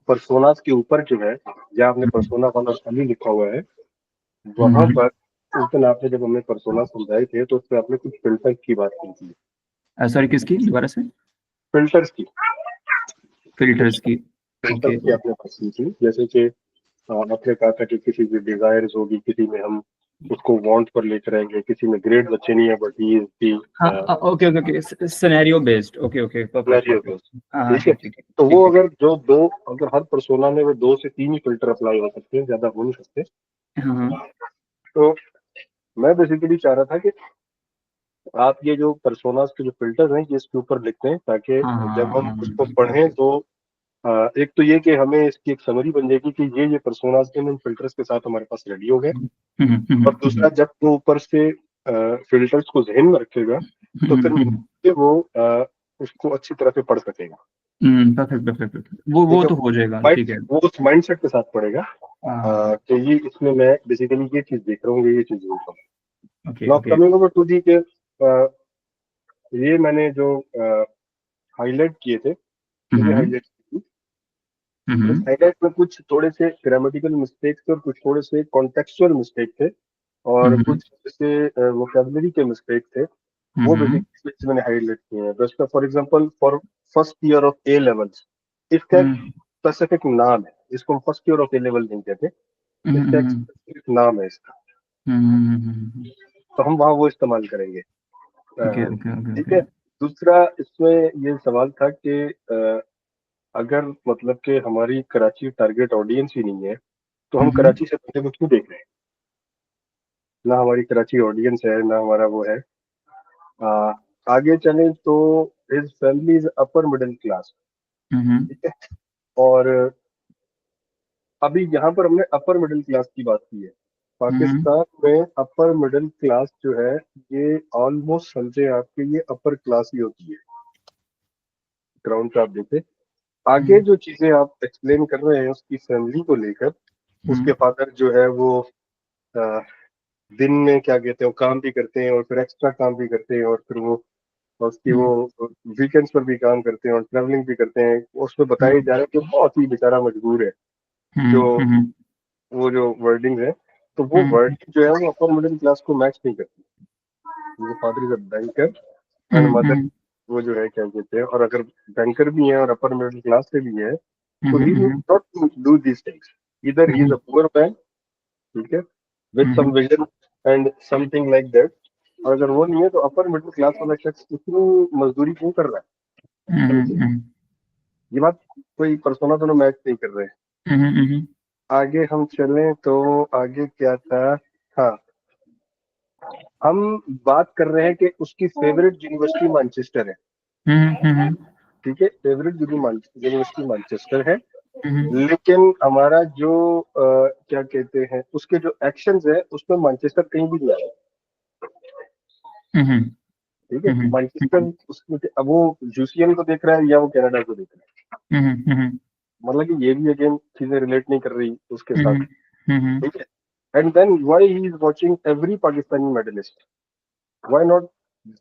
Personas के ऊपर जो है, जहाँ आपने पर्सोना 1 और 2 लिखा हुआ है, वहाँ पर उस दिन आपने जब हमें पर्सोना समझाए थे, तो उसमें आपने कुछ फिल्टर्स की बात की थी। सॉरी, किसकी? दोबारा से। फिल्टर्स की ओके। आपने बात की थी, जैसे कि आपने कहा था कि किसी की डिजायर्स होगी, किसी में हम उसको वांट पर लेकर आएंगे, किसी में ग्रेड बच्चे नहीं है but he is the okay, scenario based. Okay, scenario based. हाँ, ठीक है, ठीक। तो वो अगर हर पर्सोना में वो 2 से 3 ही फिल्टर अप्लाई हो सकते हैं, ज्यादा हो नहीं सकते। हाँ, तो मैं बेसिकली चाह रहा था कि आप ये जो पर्सोनास के जो फिल्टर्स हैं, ये इसके ऊपर लिखते हैं, ताकि जब हम उसको पढ़ें तो एक तो ये कि हमें इसकी एक समरी बन जाएगी कि ये पर्सोनास के इन फिल्टर्स के साथ हमारे पास रेडी हो गए। और दूसरा, जब वो ऊपर से फिल्टर्स को जहन में रखेगा, तो फिर वो उसको अच्छी तरह से पढ़ सकेगा। परफेक्ट। वो तो हो जाएगा, ठीक है। वो उस माइंडसेट के साथ पढ़ेगा कि ये इसमें मैं बेसिकली ये चीज देख रहा हूँ, ये चीज देख रहा हूँ। Now coming over to the के ये मैंने जो हाईलाइट किए थे, हाईलाइट इस हाईलाइट में कुछ थोड़े से ग्रामेटिकल मिस्टेक्स थे और कुछ थोड़े से कॉन्टेक्चुअल मिस्टेक थे और कुछ जैसे वोकैबुलरी के मिस्टेक थे, वो बेसिकली मैंने हाईलाइट किए हैं। जैसे for example, for first year of A levels, इसका एक स्पेसिफिक नाम है, इसको हम first year of A level नहीं कहते, इसका एक स्पेसिफिक नाम है इसका, तो हम वहाँ वो इस्तेमाल करेंगे। ठीक है। दूसरा, इसमें ये सवाल था कि अगर मतलब कि हमारी कराची टारगेट ऑडियंस ही नहीं है, तो हम कराची से बंदे को क्यों देख रहे हैं? ना हमारी कराची ऑडियंस है, ना हमारा वो है। आगे चलें तो his family is upper middle class. ठीक है, और अभी यहाँ पर हमने अपर मिडिल क्लास की बात की है। पाकिस्तान में अपर मिडिल क्लास जो है, ये ऑलमोस्ट समझे आपके, ये अपर क्लास ही होती है ग्राउंड पे आप देखें। आगे जो चीजें आप एक्सप्लेन कर रहे हैं उसकी फैमिली को लेकर, उसके फादर जो है वो आ, दिन में क्या कहते हैं, वो काम भी करते हैं और फिर एक्स्ट्रा काम भी करते हैं, और फिर वो उसकी वो वीकेंड्स पर भी काम करते हैं और ट्रैवलिंग भी करते हैं। उसमें बताया जा रहा है कि बहुत ही बेचारा मजबूर है। जो वो जो वर्डिंग है, तो वो वर्डिंग जो है वो अपर मिडिल क्लास को मैच नहीं करती। वो father is a banker and mother वो जो है क्या कहते हैं, और अगर बैंकर भी है और अपर मिडिल क्लास से भी है, तो he not do these things. इधर he is a poor man, ठीक है, with some vision and something like that. और अगर वो नहीं है, तो अपर मिडिल क्लास वाला शख्स इतनी मजदूरी क्यों कर रहा है? ये बात कोई पर्सोना दोनों मैच नहीं कर रहे हैं। आगे हम चलें तो आगे क्या था? हाँ, हम बात कर रहे हैं कि उसकी फेवरेट यूनिवर्सिटी मैनचेस्टर है। ठीक है, फेवरेट यूनिवर्सिटी मैनचेस्टर है, लेकिन हमारा जो क्या कहते हैं, उसके जो एक्शंस है उसमें मैनचेस्टर कहीं भी नहीं आया। ठीक है, मैनचेस्टर उसमें अब वो यूसीएल को देख रहा है या वो कनाडा को देख रहा है, मतलब कि ये भी अगेन चीजें रिलेट नहीं कर रही उसके साथ। ठीक है, and then why he is watching every Pakistani medalist, why not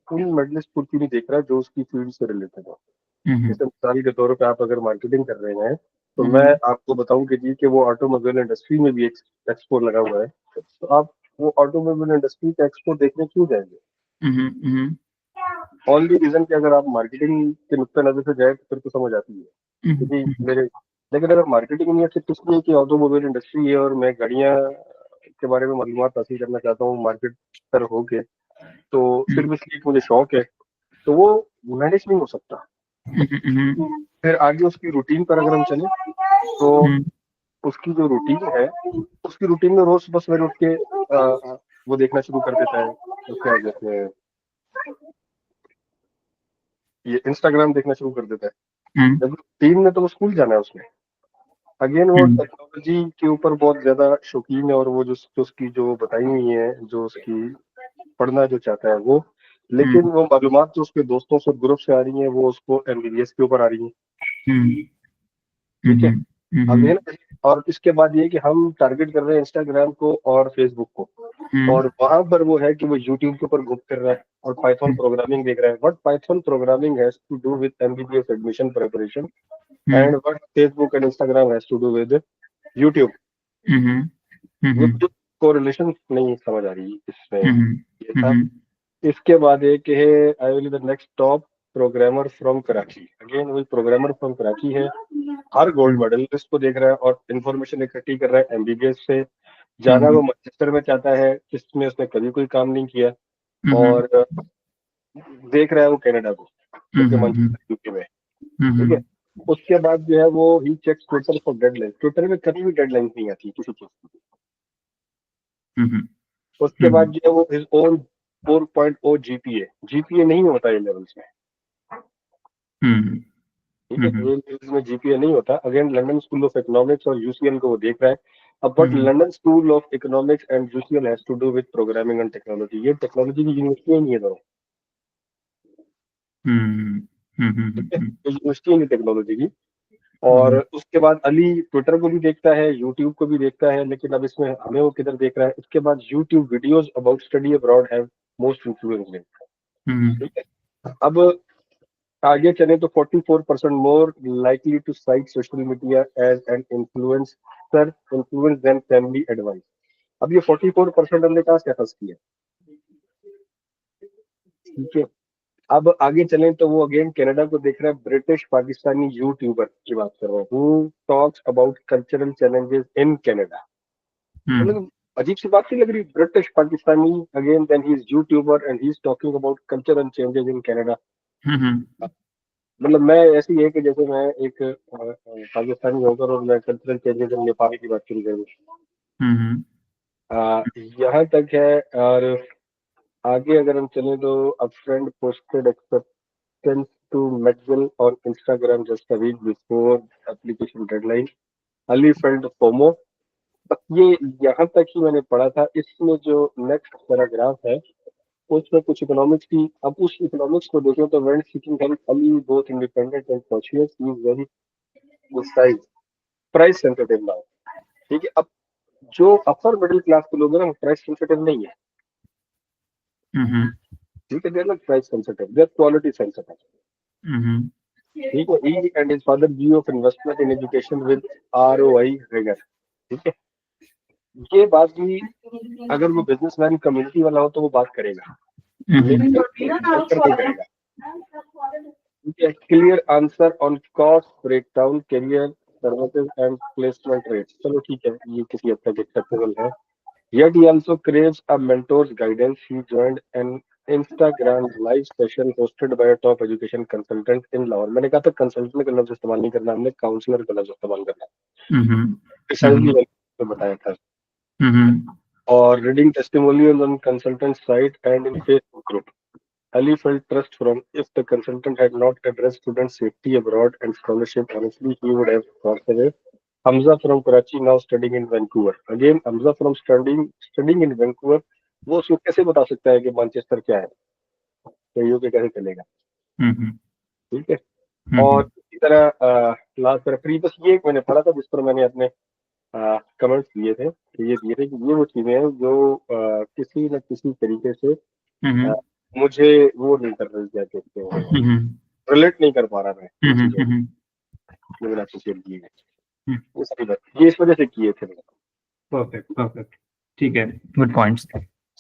full medalist को क्यों नहीं देख रहा है जो उसकी फील्ड से रिलेटेड है? जैसे मिसाल के तौर पे आप अगर मार्केटिंग कर रहे हैं, तो मैं आपको बताऊं कि जी कि वो ऑटोमोबाइल इंडस्ट्री में भी एक एक्सपो लगा हुआ है, तो आप वो ऑटोमोबाइल इंडस्ट्री का एक्सपो देखने क्यों जाएंगे? ओनली रीजन कि अगर आप मार्केटिंग के नुक्ता नजर से जाए तो फिर तो समझ आती है क्योंकि मेरे, लेकिन अगर मार्केटिंग नहीं है, सिर्फ इसलिए कि ऑटोमोबाइल इंडस्ट्री है और मैं गाड़ियां के बारे में मालूमात हासिल करना चाहता हूँ मार्केटर होके, तो सिर्फ इसलिए कि मुझे शौक है, तो वो मैनेज नहीं हो सकता। फिर आगे उसकी रूटीन पर अगर हम चले, तो उसकी जो रूटीन है, उसकी रूटीन में रोज सुबह सवेरे उठ के वो देखना शुरू कर देता है, तो क्या कहते हैं, ये इंस्टाग्राम देखना शुरू कर देता है। जब टीम में तो वो स्कूल जाना है उसने, अगेन वो टेक्नोलॉजी के ऊपर बहुत ज्यादा शौकीन है, और वो जो उसकी जो बताई हुई है, जो उसकी पढ़ना जो चाहता है वो, लेकिन वो मालूमात जो उसके दोस्तों से ग्रुप से आ रही है, वो उसको एमबीबीएस के ऊपर आ रही है। ठीक है, अब ये ना, और इसके बाद ये कि हम टारगेट कर रहे हैं इंस्टाग्राम को और फेसबुक को, और वहां पर वो है कि वो यूट्यूब के ऊपर घूम कर रहा है और पाइथन प्रोग्रामिंग देख रहा है. What Python programming has to do with MBBS admission preparation, and what Facebook and Instagram has to do with YouTube. ये कुछ कोरिलेशन नहीं समझ आ रही इसमें. ये था. इसके बाद एक है I will the next top programmer from Karachi. Again वही प्रोग्रामर फ्रॉम कराची है. हर गोल्ड मेडलिस्ट को देख रहा है और इन्फॉर्मेशन इकट्ठी कर रहा है. एमबीबीएस से जाना वो मैनचेस्टर में चाहता है, जिसमें उसने कभी कोई काम नहीं किया, और देख रहा है वो कनाडा को, मैनचेस्टर यूके में. ठीक है. उसके बाद जो है वो ही checks Twitter for deadline. Twitter में कभी भी डेडलाइन नहीं आती किसी चीज की. उसके बाद जो है वो हिज ओन 4.0 जीपीए नहीं होता ये लेवल्स में. ठीक है. ये लेवल्स में जीपीए नहीं होता. Again London School of Economics और यूसीएल को वो देख रहा है. अब but London School of Economics and UCL has to do with programming and technology. ये टेक्नोलॉजी की यूनिवर्सिटी नहीं है दोनों. यूनिवर्सिटी नहीं टेक्नोलॉजी की. और उसके बाद अली ट्विटर को भी देखता है, यूट्यूब को भी देखता है, लेकिन अब इसमें हमें वो किधर देख रहा है. इसके बाद YouTube videos about study abroad have most influence him. ठीक है. अब आगे चले तो 44% more likely to cite social media as an influencer influence than family advice. अब ये 44% हमने कहाँ से हंस किया. ठीक है. अब आगे चलें तो वो अगेन कनाडा को देख रहा है. ब्रिटिश पाकिस्तानी यूट्यूबर की बात कर रहा हूँ, who talks about cultural challenges in Canada. मतलब अजीब सी बात नहीं लग रही. British Pakistani again then he is YouTuber and he is talking about cultural changes in Canada. मतलब मैं ऐसी है कि जैसे मैं एक पाकिस्तानी होकर और मैं कल्चरल चेंजेस इन नेपाल की बात शुरू करूँ. यहाँ तक है. और आगे अगर हम चले तो अ friend posted acceptance to McGill on Instagram just a week before application deadline. Ali felt FOMO. ये यहाँ तक ही मैंने पढ़ा था. इसमें जो नेक्स्ट पैराग्राफ है उसमें कुछ इकोनॉमिक्स की. अब उस इकोनॉमिक्स को देखें तो when seeking help, Ali both independent and cautious. He is very precise, price sensitive now. ठीक है. अब जो अपर मिडिल क्लास के लोग हैं ना, प्राइस सेंसिटिव नहीं है. ठीक है. They're not price sensitive, they're quality sensitive. ठीक है. He and his father view of investment in education with ROI rigor. ठीक है. ये बात भी अगर वो बिजनेसमैन कम्युनिटी वाला हो तो वो बात करेगा, लेकिन करेगा. ठीक है. Clear answer on cost breakdown, career services and placement rate. चलो ठीक है, ये किसी हद तक एक्सेप्टेबल है. Yet he also craves a mentor's guidance. He joined an Instagram live session hosted by a top education consultant in Lahore. मैंने कहा था कंसल्टेंट का लफ्ज इस्तेमाल नहीं करना, हमने काउंसलर का लफ्ज इस्तेमाल करना. प्रिसाइजली मैंने बताया था. और reading testimonials on consultant site and in Facebook group. Ali felt trust from if the consultant had not addressed student safety abroad and scholarship, honestly, he would have walked away. Hamza from Karachi now studying in Vancouver. Again, Hamza from studying in Vancouver. वो उसको कैसे बता सकता है कि Manchester क्या है, तो यूके कैसे चलेगा. ठीक है. और इसी तरह लास्ट पर फ्री बस ये एक मैंने पढ़ा था जिस पर मैंने अपने कमेंट्स दिए थे. ये दिए थे कि ये वो चीजें हैं जो किसी न किसी तरीके से मुझे वो नहीं कर रही, क्या कहते हैं, रिलेट नहीं कर पा रहा मैं. मैंने आपको शेयर किए ये इस वजह से किए थे. परफेक्ट. ठीक है. Good points.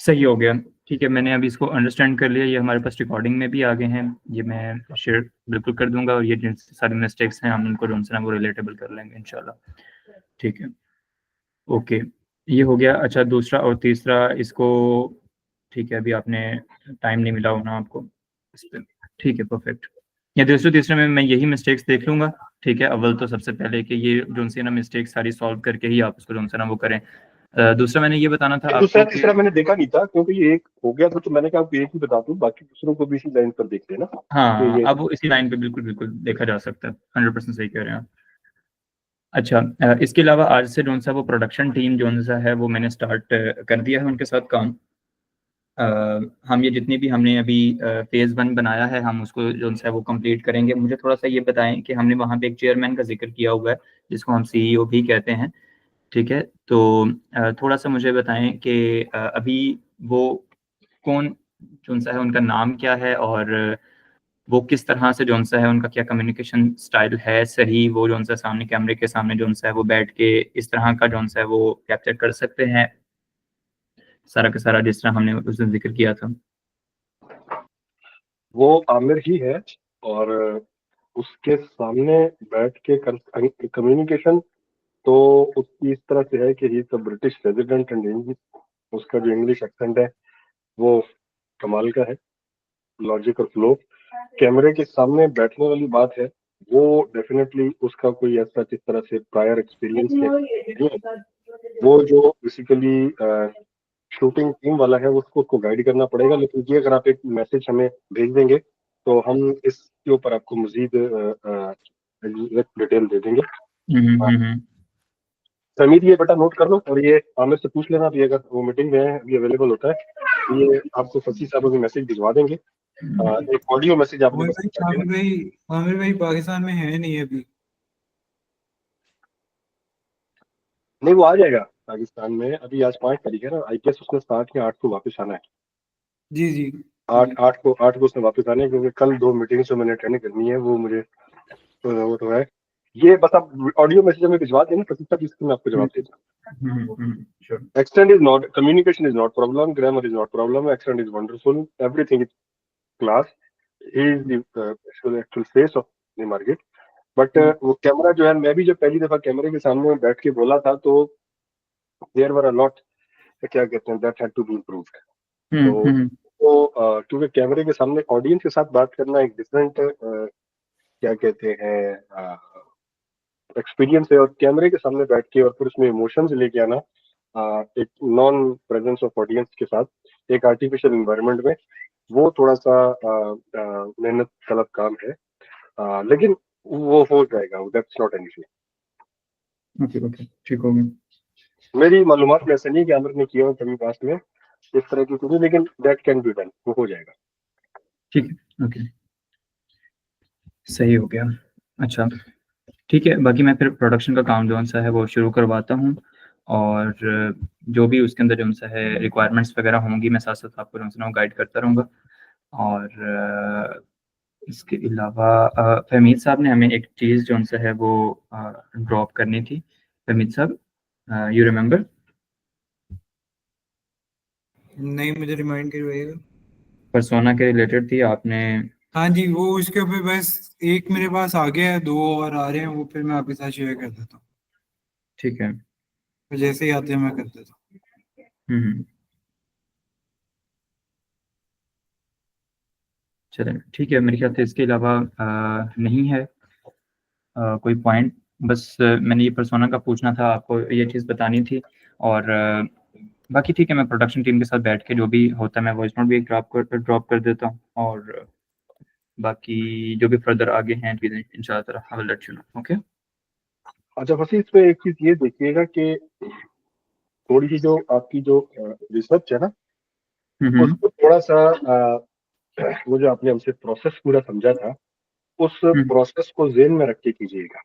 सही हो गया. ठीक है. मैंने अभी इसको अंडरस्टैंड कर लिया. ये हमारे पास रिकॉर्डिंग में भी आ गए हैं. ये मैं शेयर बिल्कुल कर दूंगा और ये जिन सारे मिस्टेक्स हैं हम उनको जो उनसे वो रिलेटेबल कर लेंगे इंशाल्लाह. ठीक है. ओके. ये हो गया. अच्छा, दूसरा और तीसरा इसको. ठीक है. अभी आपने टाइम नहीं मिला होना आपको इस पर. ठीक है. परफेक्ट. या दूसरे तीसरे में मैं यही मिस्टेक्स देख लूंगा. ठीक है. अव्वल तो सबसे पहले कि ये जो उनसे ना मिस्टेक सारी सॉल्व करके ही आप उसको जो उनसे ना वो करें. दूसरा मैंने ये बताना था दूसरा तीसरा मैंने देखा नहीं था क्योंकि ये एक हो गया था, तो मैंने कहा आपको एक ही बता दूं, बाकी दूसरों को भी इसी लाइन पर देख लेना. हाँ, अब वो इसी लाइन पे बिल्कुल देखा जा सकता है. 100% सही कह रहे हैं आप. अच्छा, इसके अलावा आज से जो सा वो प्रोडक्शन टीम जो सा है वो मैंने स्टार्ट कर दिया है उनके साथ काम. हम ये जितनी भी हमने अभी फेज़ 1 बनाया है, हम उसको जो है वो कंप्लीट करेंगे। मुझे थोड़ा-सा ये बताएँ कि हमने वहाँ पे एक चेयरमैन का ज़िक्र किया हुआ है, जिसको हम सीईओ भी कहते हैं, ठीक है? तो थोड़ा-सा मुझे बताएँ कि अभी वो कौन जो-सा है, उनका नाम क्या है और वो किस तरह से जो-सा है, उनका क्या कम्युनिकेशन स्टाइल है सही, वो जो-सा सामने कैमरे के सामने जो-सा है, वो बैठ के इस तरह का जो-सा है, वो कैप्चर कर सकते हैं, सारा का सारा जिस तरह हमने उस दिन ज़िक्र किया था? वो आमिर ही है और उसके सामने बैठ के कम्युनिकेशन तो उसकी इस तरह से है कि ही is a British resident and English, उसका जो इंग्लिश एक्सेंट है वो कमाल का है, लॉजिक और फ्लो। कैमरे के सामने बैठने वाली बात है, वो डेफिनेटली उसका कोई ऐसा जिस तरह से प्रायर एक्सपीरियंस है, वो जो बेसिकली शूटिंग टीम वाला है उसको उसको गाइड करना पड़ेगा। लेकिन ये अगर आप एक मैसेज हमें भेज देंगे तो हम इसके ऊपर आपको मजीद डिटेल दे देंगे। समीर ये बेटा नोट कर लो और ये आमिर से पूछ लेना, अभी अगर वो मीटिंग में है, अभी अवेलेबल होता है, ये आपको फसी साहब अभी मैसेज भिजवा देंगे। एक ऑडियो मैसेज आपने बस आमिर भाई पाकिस्तान में है नहीं अभी। नहीं, वो आ जाएगा पाकिस्तान में। अभी आज 5 तारीख है ना, आईपीएस उसने 7 या 8 को वापस आना है। जी जी 8 को उसने वापस आना है, क्योंकि कल 2 मीटिंग जो मैंने अटेंड करनी है वो मुझे वो तो है। ये बस आप ऑडियो मैसेज हमें भिजवा देना, प्रतिशत इसमें आपको जवाब देगा। Accent is not, communication is not problem, grammar is not problem, accent is wonderful, everything is class. He is the actual face of the market. But वो कैमरा जो है, मैं भी जब पहली दफा कैमरे के सामने बैठ के बोला था तो देयर वर अ लॉट, क्या कहते हैं, that had to be improved. तो क्योंकि कैमरे के सामने ऑडियंस के साथ बात करना एक डिफरेंट क्या कहते हैं एक्सपीरियंस है, और कैमरे के सामने बैठ के और फिर उसमें इमोशंस लेके आना एक नॉन प्रेजेंस ऑफ ऑडियंस के साथ एक आर्टिफिशियल इन्वायरमेंट में, वो थोड़ा सा मेहनत तलब काम है, लेकिन वो हो जाएगा, that's not an issue. Okay ठीक हो गया। मेरी मालूमात में ऐसा नहीं है कि आमिर ने किया हो कभी पास्ट में इस तरह की चीजें, लेकिन दैट कैन बी डन, वो हो जाएगा। ठीक है, ओके, सही हो गया। अच्छा, ठीक है, बाकी मैं फिर प्रोडक्शन का काम जो सा है वो शुरू करवाता हूँ, और जो भी उसके अंदर जो सा है रिक्वायरमेंट्स वगैरह होंगी, मैं साथ-साथ आपको जो है गाइड करता रहूँगा। और इसके अलावा फहमीद साहब ने हमें एक चीज़ जो सा है वो ड्रॉप करनी थी। फहमीद साहब, यू रिमेंबर? नहीं, मुझे रिमाइंड करवाइएगा। पर्सोना के रिलेटेड थी आपने। हाँ जी, वो उसके ऊपर बस एक मेरे पास आ गया है, 2 और आ रहे हैं, वो फिर मैं आपके साथ शेयर कर देता हूँ। ठीक है। तो जैसे ही आते हैं मैं कर देता हूँ। चलें, ठीक है, मेरे ख्याल से इसके अलावा नहीं है कोई पॉइंट। बस मैंने ये पर्सोना का पूछना था, आपको ये चीज़ बतानी थी। और बाकी ठीक है, मैं प्रोडक्शन टीम के साथ बैठ के जो भी होता है मैं वॉइस नोट भी ड्रॉप कर देता हूँ, और बाकी जो भी फर्दर आगे हैं चीज़ें इंशाअल्लाह I will let you know. Okay. अच्छा वैसे इसमें एक चीज ये देखिएगा कि थोड़ी सी जो आपकी जो रिसर्च है ना, उसको थोड़ा सा वो जो आपने हमसे प्रोसेस पूरा समझा था, उस प्रोसेस को ज़हन में रख के कीजिएगा।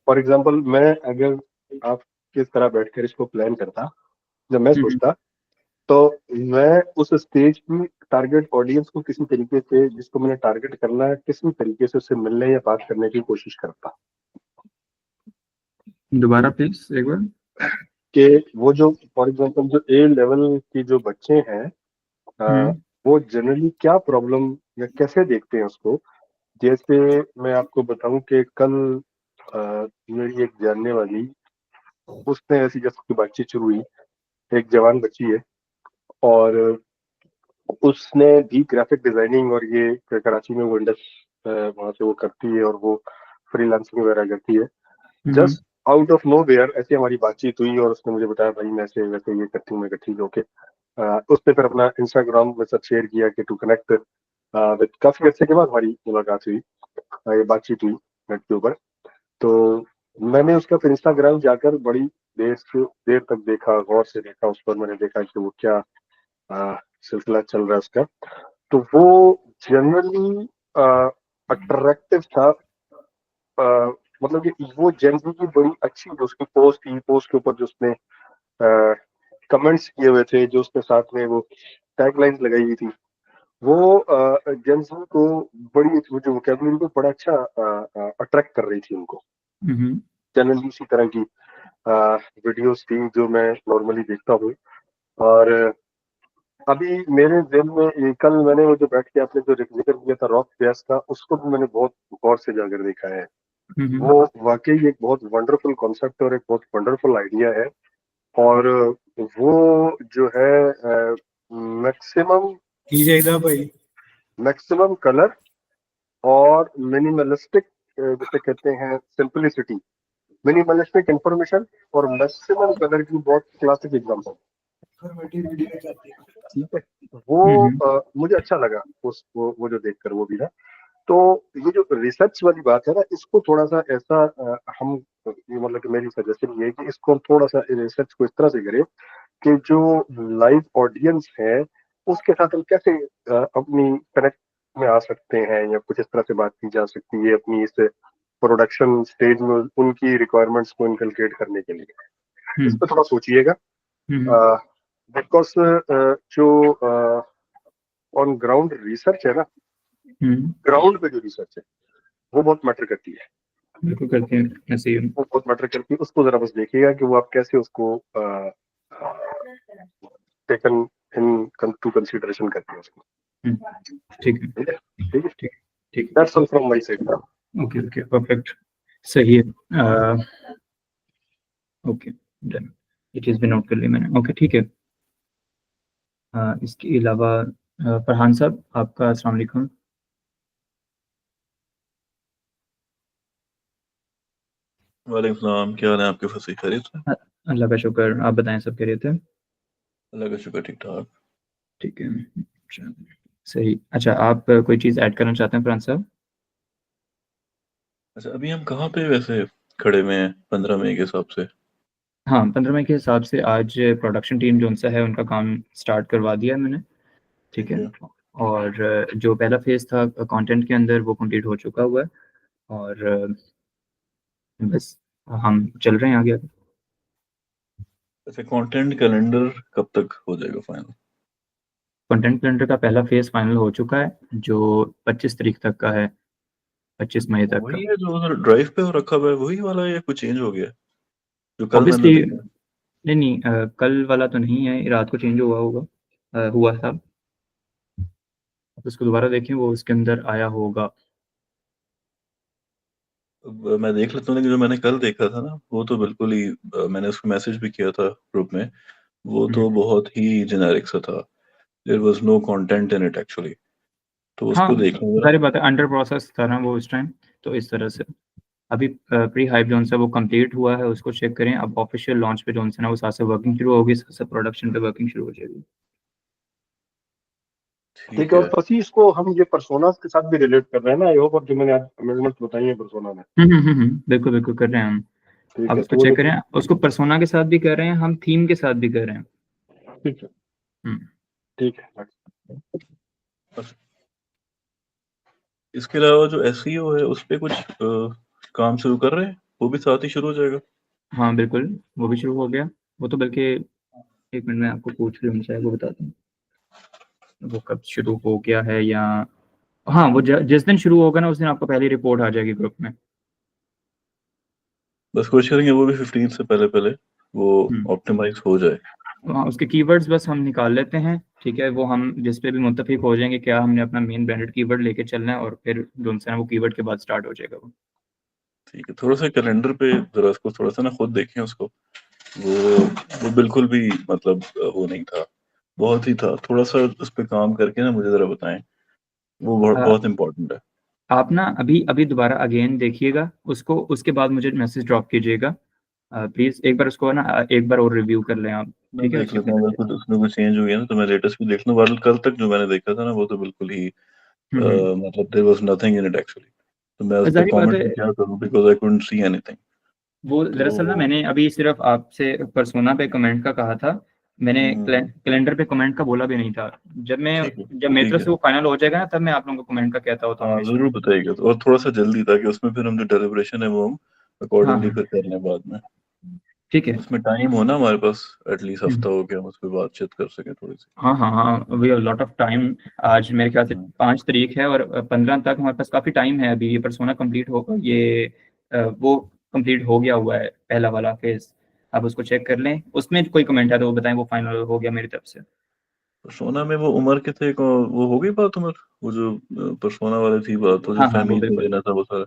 फॉर एग्जांपल, मैं अगर आप किस तरह बैठकर इसको प्लान करता, जब मैं सोचता, तो मैं उस स्टेज की टारगेट ऑडियंस को किसी तरीके से, जिसको मैंने टारगेट करना है, किसी तरीके से उससे मिलने या बात करने की कोशिश करता। दोबारा प्लीज एक बार। कि वो जो फॉर एग्जांपल जो ए लेवल की जो बच्चे हैं, वो जनरली क्या प्रॉब्लम या कैसे देखते हैं उसको। जैसे मैं आपको बताऊं कि कल मेरी एक जानने वाली, उसने ऐसी जब की बातचीत शुरू हुई, एक जवान बच्ची है और उसने भी ग्राफिक डिजाइनिंग और ये कराची में वो इंडस वहाँ से वो करती है और वो फ्रीलांसिंग वगैरह करती है। Just out of nowhere ऐसे हमारी बातचीत हुई और उसने मुझे बताया भाई मैं ऐसे वैसे ये करती हूँ। मैं ठीक है ओके। उसने फिर अपना इंस्टाग्राम में सब शेयर किया कि टू कनेक्ट विद, काफी अर्से के बाद हमारी मुलाकात हुई, ये बातचीत हुई नेट के ऊपर। तो मैंने उसका फिर इंस्टाग्राम जाकर बड़ी देर तक देखा, गौर से देखा उस पर। मैंने देखा कि वो क्या सिलसिला चल रहा है उसका, तो वो जनरली अट्रैक्टिव था। मतलब कि वो जेनजी की बड़ी अच्छी जो उसकी पोस्ट थी, पोस्ट के ऊपर जो उसने कमेंट्स किए हुए थे, जो उसके साथ में वो टैगलाइंस लगाई हुई थी, वो जेनजी को बड़ी, वो जो वोकैबुलरी को बड़ा अच्छा अट्रैक्ट कर रही थी उनको। जनरली इसी तरह की वीडियोस थी जो मैं नॉर्मली देखता हूँ। और अभी मेरे दिल में कल मैंने वो जो बैठ के आपने जो जिक्र किया था रॉक बेस का, उसको भी मैंने बहुत गौर से जाकर देखा है। वो वाकई एक बहुत वंडरफुल कॉन्सेप्ट और एक बहुत वंडरफुल आइडिया है। और वो जो है मैक्सिमम कलर और मिनिमलिस्टिक, जिसे कहते हैं सिंपलिसिटी, मिनिमलिस्टिक इंफॉर्मेशन और मैक्सिमम कलर की बहुत क्लासिक एग्जांपल। ठीक है, वो मुझे अच्छा लगा वो जो देखकर वो भी ना। तो ये जो रिसर्च वाली बात है ना, इसको थोड़ा सा ऐसा हम, मतलब कि मेरी सजेशन ये है कि इसको हम थोड़ा सा रिसर्च को इस तरह से करें कि जो लाइव ऑडियंस है उसके साथ हम कैसे अपनी कनेक्ट में आ सकते हैं, या कुछ इस तरह से बात की जा सकती है अपनी इस प्रोडक्शन स्टेज में उनकी रिक्वायरमेंट्स को इनकलकेट करने के लिए। इस पर थोड़ा सोचिएगा, बिकॉज जो ऑन ग्राउंड रिसर्च है ना, ग्राउंड पे जो रिसर्च है वो बहुत मैटर करती है। बिल्कुल करते हैं ऐसे ही। वो बहुत मैटर करती है, उसको जरा बस देखिएगा कि वो आप कैसे उसको टेकन इन टू कंसीडरेशन करते हैं उसको। ठीक है, ठीक है, ठीक है। That's all from my side. Okay okay, perfect, सही है। ओके डन, ये चीज़ भी नोट कर ली मैंने। ओके ठीक है। इसके अलावा फरहान साहब आपका अस्सलाम वालेकुम। वालेकुम सलाम, क्या हाल है आपके? फंसी खैरियत से? अल्लाह का शुक्र, आप बताएं सब खैरियत है? अल्लाह का शुक्र, ठीक ठाक। ठीक है, सही। अच्छा, आप कोई चीज़ ऐड करना चाहते हैं फरहान साहब? अच्छा, अभी हम कहाँ पे वैसे खड़े हुए हैं 15 मई के हिसाब से? हाँ, 15 मई के हिसाब से आज प्रोडक्शन टीम जो उनसा है उनका काम स्टार्ट करवा दिया है मैंने। ठीक है, और जो पहला फेज़ था कंटेंट के अंदर वो कंप्लीट हो चुका हुआ है, और बस हम चल रहे हैं आगे। अच्छा, कंटेंट कैलेंडर कब तक हो जाएगा फाइनल? कंटेंट कैलेंडर का पहला फेज़ फाइनल हो चुका है, जो 25 तारीख तक का है, 25 मई तक का। वही है जो उधर ड्राइव पे हो रखा हुआ है, वही वाला है या कुछ चेंज हो गया जो कल मैंने ऑब्वियसली देखा? नहीं, कल वाला तो नहीं है, रात को चेंज हुआ होगा, हुआ था। आप उसको दोबारा देखें, वो उसके अंदर आया होगा। मैं देख लेता हूँ, लेकिन जो मैंने कल देखा था ना, वो तो बिल्कुल ही मैंने उसको मैसेज भी किया था ग्रुप में, वो तो बहुत ही जेनेरिक सा था। There was no content in it actually. तो हाँ, उसको देखना जरा। सारी बातें अंडर प्रोसेस था ना वो उस टाइम, तो इस तरह से अभी प्री हाइप जो है वो कंप्लीट हुआ है, उसको चेक करें। अब ऑफिशियल लॉन्च पे जो है ना वो साथ से वर्किंग शुरू होगी, साथ से प्रोडक्शन पे वर्किंग शुरू हो जाएगी। ठीक है, और फसी इसको हम ये पर्सोनास के साथ भी रिलेट कर रहे हैं ना, आई होप, और जो मैंने आज अमेंडमेंट बताई है पर्सोना में। बिल्कुल बिल्कुल कर रहे हैं हम। ठीक अब है, उसको तो वो चेक करें, उसको पर्सोना के साथ भी कर रहे हैं हम, थीम के साथ भी कर रहे हैं। ठीक है, ठीक है। इसके अलावा जो एसईओ है उस पे कुछ काम शुरू कर रहे हैं, वो भी साथ ही शुरू हो जाएगा? हाँ बिल्कुल, वो भी शुरू हो गया। वो तो बल्कि 1 मिनट में आपको पूछ लूँ, शायद वो बताता हूँ वो कब शुरू हो गया है, या हाँ वो जिस दिन शुरू होगा ना उस दिन आपको पहली रिपोर्ट आ जाएगी ग्रुप में। बस कोशिश करेंगे वो भी 15 से पहले पहले वो ऑप्टिमाइज हो जाए। हाँ, उसके कीवर्ड्स बस हम निकाल लेते हैं, ठीक है, वो हम जिस पे भी मुत्तफिक हो जाएंगे क्या हमने अपना मेन ब्रांडेड कीवर्ड लेके चलना है, और फिर जो उनसे ना वो कीवर्ड के बाद स्टार्ट हो जाएगा वो। ठीक है, थोड़ा सा कैलेंडर पे जरा उसको थोड़ा सा ना खुद देखें उसको। वो बिल्कुल भी मतलब वो नहीं था, बहुत ही था। थोड़ा सा उस पर काम करके ना मुझे जरा बताएं, वो बहुत इम्पोर्टेंट है। आप ना अभी अभी दोबारा अगेन देखिएगा उसको, उसके बाद मुझे मैसेज ड्रॉप कीजिएगा प्लीज। एक बार उसको ना एक बार और रिव्यू कर लें आप, मैं ठीक है। देख लेता हूँ, अगर कुछ उसमें कुछ चेंज हो गया ना तो मैं लेटेस्ट भी देख लूँ, वरना कल तक जो मैंने देखा था ना वो तो बिल्कुल ही मतलब there was nothing in it actually. तो मैं उस पर जाहिर बात कमेंट है, भी क्या करूँ, because I couldn't see anything. वो दरअसल ना तो मैंने अभी सिर्फ आपसे पर्सोना पे कमेंट का कहा था, मैंने कैलेंडर पे कमेंट का बोला भी नहीं था। जब मेरी ठीक तरफ है। से वो फाइनल हो जाएगा ना, तब मैं आप लोगों को कमेंट का कहता होता हूँ हाँ हमेशा। जरूर बताइएगा, और थोड़ा सा जल्दी, ताकि उसमें फिर हम जो डेलिब्रेशन है वो हम अकॉर्डिंगली हाँ फिर कर लें बाद में। ठीक है। उसमें टाइम हो ना हमारे पास, एटलीस्ट हम्म, हफ्ता हो गया, हम उस पर बातचीत कर सके थोड़ी सी। हाँ हाँ हाँ, we have lot of time. आज मेरे ख्याल से 5 तारीख है और 15 तक हमारे पास काफी टाइम है। अभी ये पर्सोना कंप्लीट होगा, ये वो कंप्लीट हो गया हुआ है पहला वाला फेज। आप उसको चेक कर लें, उसमें कोई कमेंट है तो वो बताएं, वो फाइनल हो गया मेरी तरफ से। परसोना में वो उमर के थे वो हो गई बात उमर, वो जो परसोना वाले थी बात, वो जो हाँ हाँ, वो फैमिली में बिल्कुल। देना था वो सारा,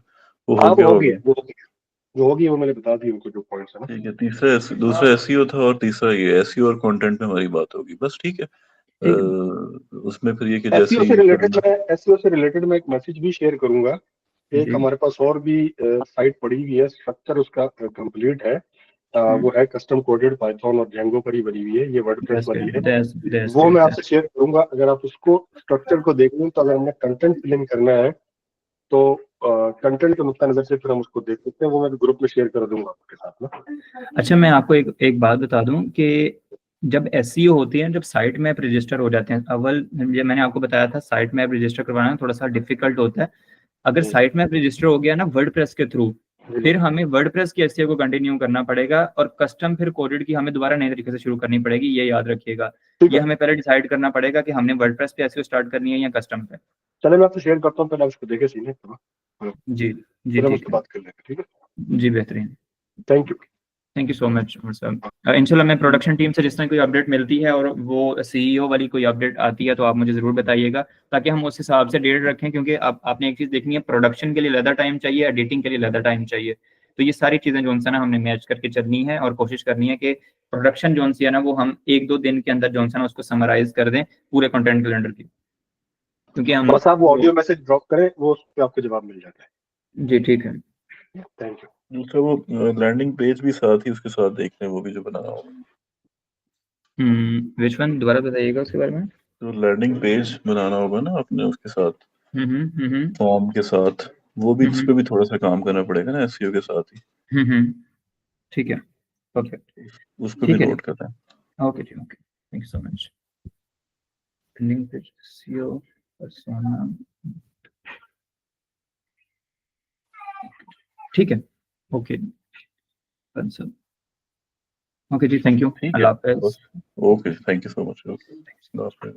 वो हाँ हो गया वो होगा। होगी, वो मैंने बता दी उनको जो पॉइंट्स है ना। ठीक है, तीसरा दूसरा एसईओ था, और तीसरा ये एसईओ और कंटेंट में हमारी बात होगी, बस ठीक है। ठीक है। उसमें फिर ये कि जैसे एसईओ से ही रिलेटेड करना। मैं एसईओ से रिलेटेड मैं एक मैसेज भी शेयर करूंगा। एक जी हमारे पास और भी साइट पड़ी हुई है, स्ट्रक्चर उसका कंप्लीट है। वो है कस्टम कोडेड पाइथन और जेंगो पर ही बनी हुई है, ये वर्डप्रेस दैट्स वाली गुड, है। दैट्स वो गुड। मैं आपसे शेयर करूंगा, अगर आप उसको स्ट्रक्चर को देख लें तो अगर हमें कंटेंट फिलिंग करना है तो कंटेंट के नुक्ता नजर से फिर हम उसको देख सकते हैं। वो मैं ग्रुप में शेयर कर दूंगा आपके साथ ना। अच्छा, मैं आपको एक बात बता दूं कि जब एसईओ होती है, जब साइट मैप रजिस्टर हो जाते हैं, अव्वल ये मैंने आपको बताया था, साइट मैप रजिस्टर करवाना थोड़ा सा डिफिकल्ट होता है। अगर साइट मैप रजिस्टर हो गया ना वर्डप्रेस के थ्रू, फिर हमें वर्डप्रेस की एसईओ को कंटिन्यू करना पड़ेगा, और कस्टम फिर कोडेड की हमें दोबारा नए तरीके से शुरू करनी पड़ेगी, ये याद रखिएगा। ठीक ये है, हमें पहले डिसाइड करना पड़ेगा कि हमने वर्डप्रेस पे एसईओ स्टार्ट करनी है या कस्टम पे। चले मैं आपसे शेयर करता हूँ, पहले आप उसको देखे सीने जी जी, फिर हम ठीक उसके है। बात कर लेंगे। ठीक है, जी बेहतरीन। Thank you. Thank you so much Umar साहब। इंशाल्लाह मैं प्रोडक्शन टीम से जिस तरह कोई अपडेट मिलती है और वो सीईओ वाली कोई अपडेट आती है तो आप मुझे ज़रूर बताइएगा, ताकि हम उस हिसाब से डेट रखें, क्योंकि आपने एक चीज़ देखनी है, प्रोडक्शन के लिए ज़्यादा टाइम चाहिए, एडिटिंग के लिए ज़्यादा टाइम चाहिए। तो ये सारी चीज़ें जो है ना हमने मैच करके चलनी है, और कोशिश करनी है कि प्रोडक्शन जो है ना वो हम 1-2 दिन के अंदर जो है ना उसको समराइज कर दें पूरे कंटेंट कैलेंडर की, क्योंकि हम बस आप वो ऑडियो मैसेज ड्रॉप करें, वो उस पर आपको जवाब मिल जाता है। जी ठीक है। Thank you. दूसरा वो लैंडिंग पेज भी साथ ही उसके साथ देख लें, वो भी जो बनाना होगा। विच वन, दोबारा बताइएगा उसके बारे में। जो लैंडिंग पेज बनाना होगा ना आपने उसके साथ, हम्म। फॉर्म के साथ, वो भी, उस हम्म पर भी थोड़ा सा काम करना पड़ेगा ना एसईओ के साथ ही। ठीक है। परफेक्ट। उस पर भी ठीक है जी। नोट करना है। ओके जी, okay, thank you so much. Link page CO persona. ठीक है। ओके ओके जी, थैंक यू, ठीक है, अल्लाह हाफिज। बस। Okay, thank you so much. Okay.